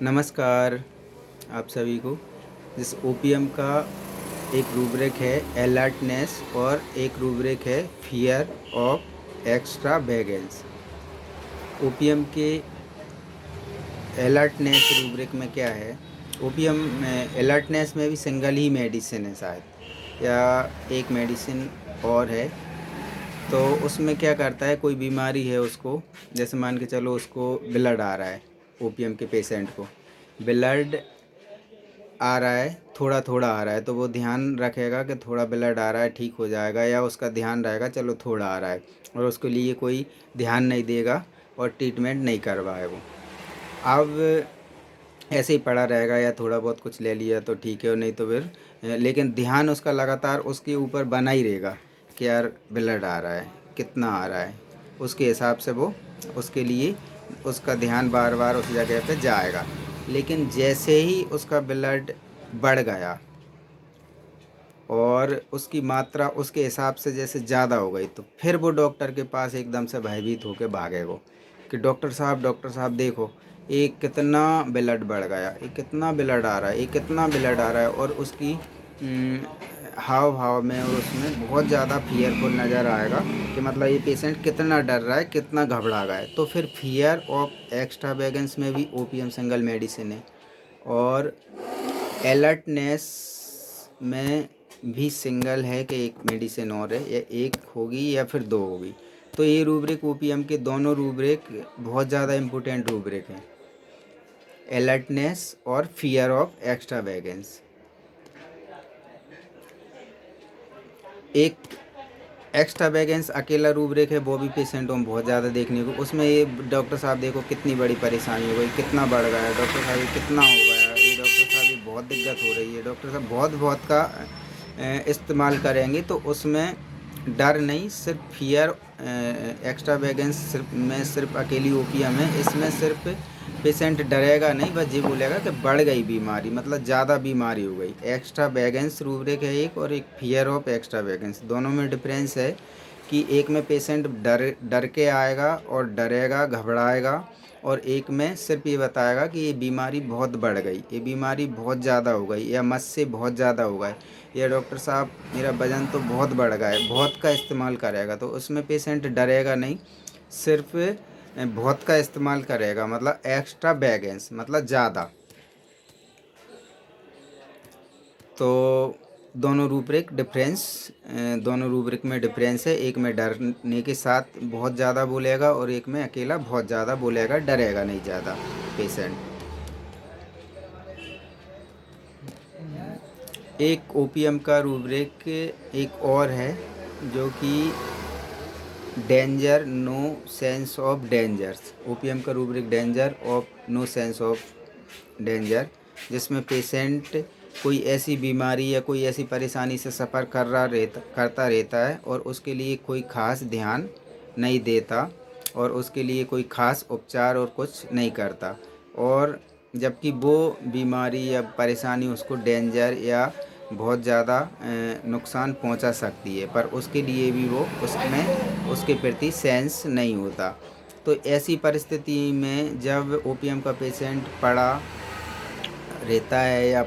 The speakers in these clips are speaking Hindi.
नमस्कार आप सभी को। इस ओपीएम का एक रूब्रिक है अलर्टनेस और एक रूब्रिक है fear of extra baggage. OPM के अलर्टनेस रूब्रिक में क्या है, ओपीएम में अलर्टनेस में भी सिंगल ही मेडिसिन है शायद, या एक मेडिसिन और है। तो उसमें क्या करता है, कोई बीमारी है उसको, जैसे मान के चलो उसको ब्लड आ रहा है, ओपीएम के पेशेंट को ब्लड आ रहा है, थोड़ा थोड़ा आ रहा है, तो वो ध्यान रखेगा कि थोड़ा ब्लड आ रहा है ठीक हो जाएगा, या उसका ध्यान रहेगा चलो थोड़ा आ रहा है, और उसके लिए कोई ध्यान नहीं देगा और ट्रीटमेंट नहीं करवाए वो। अब ऐसे ही पड़ा रहेगा या थोड़ा बहुत कुछ ले लिया तो ठीक है, और नहीं तो फिर लेकिन ध्यान उसका लगातार उसके ऊपर बना ही रहेगा कि यार ब्लड आ रहा है, कितना आ रहा है, उसके हिसाब से वो उसके लिए उसका ध्यान बार बार उस जगह पे जाएगा। लेकिन जैसे ही उसका ब्लड बढ़ गया और उसकी मात्रा उसके हिसाब से जैसे ज़्यादा हो गई, तो फिर वो डॉक्टर के पास एकदम से भयभीत होकर भागे वो कि डॉक्टर साहब देखो, ये कितना ब्लड बढ़ गया, ये कितना ब्लड आ रहा है, ये कितना ब्लड आ रहा है। और उसकी हाव भाव में और उसमें बहुत ज़्यादा फियरफुल नज़र आएगा कि मतलब ये पेशेंट कितना डर रहा है, कितना घबरा गया है। तो फिर फियर ऑफ एक्स्ट्रा वैगन्स में भी ओपीएम सिंगल मेडिसिन है, और अलर्टनेस में भी सिंगल है कि एक मेडिसिन और है, या एक होगी या फिर दो होगी। तो ये रूब्रिक ओपीएम के दोनों रूब्रिक बहुत ज़्यादा इम्पोर्टेंट रूब्रिक हैं, अलर्टनेस और फियर ऑफ एक्स्ट्रा वैगन्स। एक एक्स्ट्रा वैगन्स अकेला रूब्रिक है, वो भी पेशेंटों में बहुत ज़्यादा देखने को, उसमें ये डॉक्टर साहब देखो कितनी बड़ी परेशानी हो गई, कितना बढ़ गया है, डॉक्टर साहब ये कितना हो गया, ये डॉक्टर साहब ये बहुत दिक्कत हो रही है, डॉक्टर साहब बहुत बहुत का इस्तेमाल करेंगे। तो उसमें डर नहीं, सिर्फ फियर एक्स्ट्रा वैगन्स सिर्फ अकेली ओपीएम है, इसमें सिर्फ पेशेंट डरेगा नहीं, बस ये बोलेगा कि बढ़ गई बीमारी, मतलब ज़्यादा बीमारी हो गई। एक्स्ट्रा वैगन्स रूब्रिक है एक, और एक फियर ऑफ एक्स्ट्रा वैगन्स, दोनों में डिफरेंस है कि एक में पेशेंट डर डर के आएगा और डरेगा घबराएगा, और एक में सिर्फ ये बताएगा कि ये बीमारी बहुत बढ़ गई, ये बीमारी बहुत ज़्यादा हो गई, या मुझसे बहुत ज़्यादा हो गए, या डॉक्टर साहब मेरा वज़न तो बहुत बढ़ गया है, बहुत का इस्तेमाल करेगा। तो उसमें पेशेंट डरेगा नहीं, सिर्फ बहुत का इस्तेमाल करेगा, मतलब एक्स्ट्रा वैगन्स मतलब ज़्यादा। तो दोनों रूब्रिक में डिफरेंस है, एक में डरने के साथ बहुत ज़्यादा बोलेगा, और एक में अकेला बहुत ज़्यादा बोलेगा, डरेगा नहीं ज़्यादा पेशेंट। एक ओपीएम का रूब्रिक एक और है, जो कि danger no sense of dangers. OPM का rubric danger of no sense of danger, जिसमें पेशेंट कोई ऐसी बीमारी या कोई ऐसी परेशानी से सफ़र करता रहता है, और उसके लिए कोई ख़ास ध्यान नहीं देता, और उसके लिए कोई ख़ास उपचार और कुछ नहीं करता, और जबकि वो बीमारी या परेशानी उसको डेंजर या बहुत ज़्यादा नुकसान पहुंचा सकती है, पर उसके लिए भी वो उसमें उसके प्रति सेंस नहीं होता। तो ऐसी परिस्थिति में जब ओपीएम का पेशेंट पड़ा रहता है, या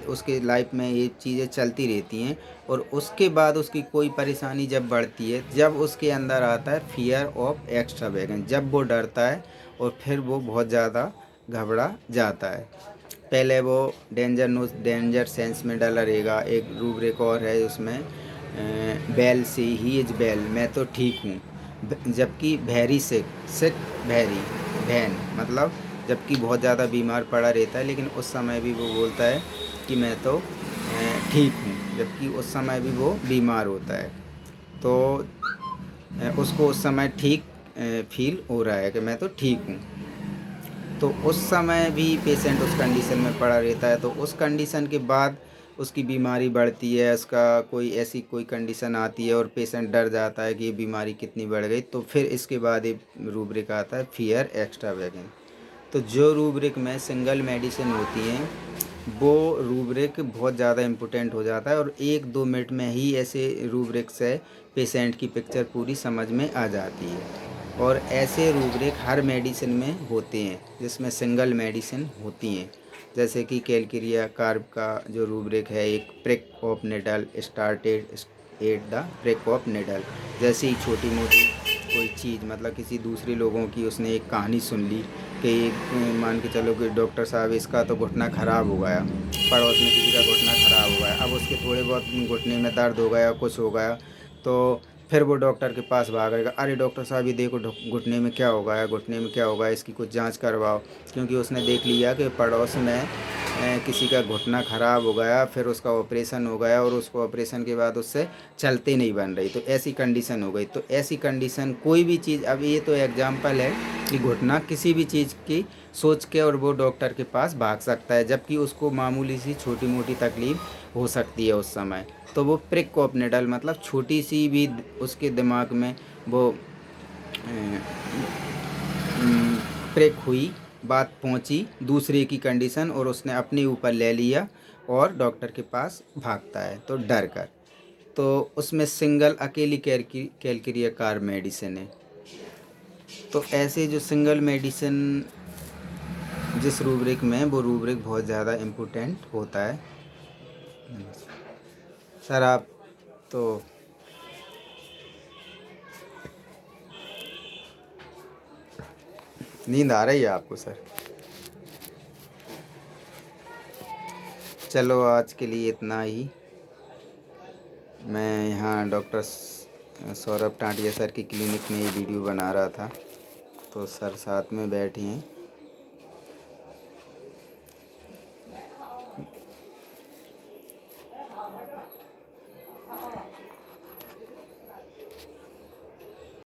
उसके लाइफ में ये चीज़ें चलती रहती हैं, और उसके बाद उसकी कोई परेशानी जब बढ़ती है, जब उसके अंदर आता है फियर ऑफ एक्स्ट्रा वैगन, जब वो डरता है और फिर वो बहुत ज़्यादा घबरा जाता है। पहले वो डेंजर सेंस में डला रहेगा। एक रूब्रिक और है उसमें, बेल से ही इज बेल, मैं तो ठीक हूँ, जबकि वेरी सिक वेरी वैन, मतलब जबकि बहुत ज़्यादा बीमार पड़ा रहता है, लेकिन उस समय भी वो बोलता है कि मैं तो ठीक हूँ, जबकि उस समय भी वो बीमार होता है। तो उसको उस समय ठीक फील हो रहा है कि मैं तो ठीक हूँ। तो उस समय भी पेशेंट उस कंडीशन में पड़ा रहता है, तो उस कंडीशन के बाद उसकी बीमारी बढ़ती है, उसका कोई कंडीशन आती है और पेशेंट डर जाता है कि ये बीमारी कितनी बढ़ गई, तो फिर इसके बाद एक रूब्रिक आता है फियर एक्स्ट्रा वैगन। तो जो रूब्रिक में सिंगल मेडिसिन होती हैं, वो रूब्रिक बहुत ज़्यादा इम्पोर्टेंट हो जाता है, और 1-2 मिनट में ही ऐसे रूब्रिक से पेशेंट की पिक्चर पूरी समझ में आ जाती है। और ऐसे रूब्रिक हर मेडिसिन में होते हैं जिसमें सिंगल मेडिसिन होती हैं, जैसे कि कैलकेरिया कार्ब का जो रूब्रिक है, एक prick of needle started at the prick of needle. जैसे ही छोटी मोटी कोई चीज़, मतलब किसी दूसरे लोगों की उसने एक कहानी सुन ली कि मान के चलो कि डॉक्टर साहब इसका तो घुटना ख़राब हो गया, पड़ोस में किसी का घुटना ख़राब हो गया, अब उसके थोड़े बहुत घुटने में दर्द हो गया, कुछ हो गया, तो फिर वो डॉक्टर के पास भागेगा, अरे डॉक्टर साहब ये देखो घुटने में क्या हो गया, घुटने में क्या हो गया, इसकी कुछ जांच करवाओ। क्योंकि उसने देख लिया कि पड़ोस में किसी का घुटना ख़राब हो गया, फिर उसका ऑपरेशन हो गया और उसको ऑपरेशन के बाद उससे चलते नहीं बन रही, तो ऐसी कंडीशन हो गई। तो ऐसी कंडीशन कोई भी चीज़, अब ये तो एग्जांपल है कि घुटना किसी भी चीज़ की सोच के और वो डॉक्टर के पास भाग सकता है, जबकि उसको मामूली सी छोटी मोटी तकलीफ़ हो सकती है उस समय। तो वो प्रिक ऑफ निडल मतलब छोटी सी भी उसके दिमाग में वो प्रिक हुई, बात पहुंची दूसरे की कंडीशन और उसने अपने ऊपर ले लिया और डॉक्टर के पास भागता है तो डर कर। तो उसमें सिंगल अकेली कैलकेरिया कार मेडिसिन है। तो ऐसे जो सिंगल मेडिसिन जिस रूब्रिक में, वो रूब्रिक बहुत ज़्यादा इम्पोर्टेंट होता है। सर आप तो नींद आ रही है आपको सर? चलो आज के लिए इतना ही। मैं यहाँ डॉक्टर सौरभ टांटिया सर की क्लिनिक में ये वीडियो बना रहा था, तो सर साथ में बैठे हैं।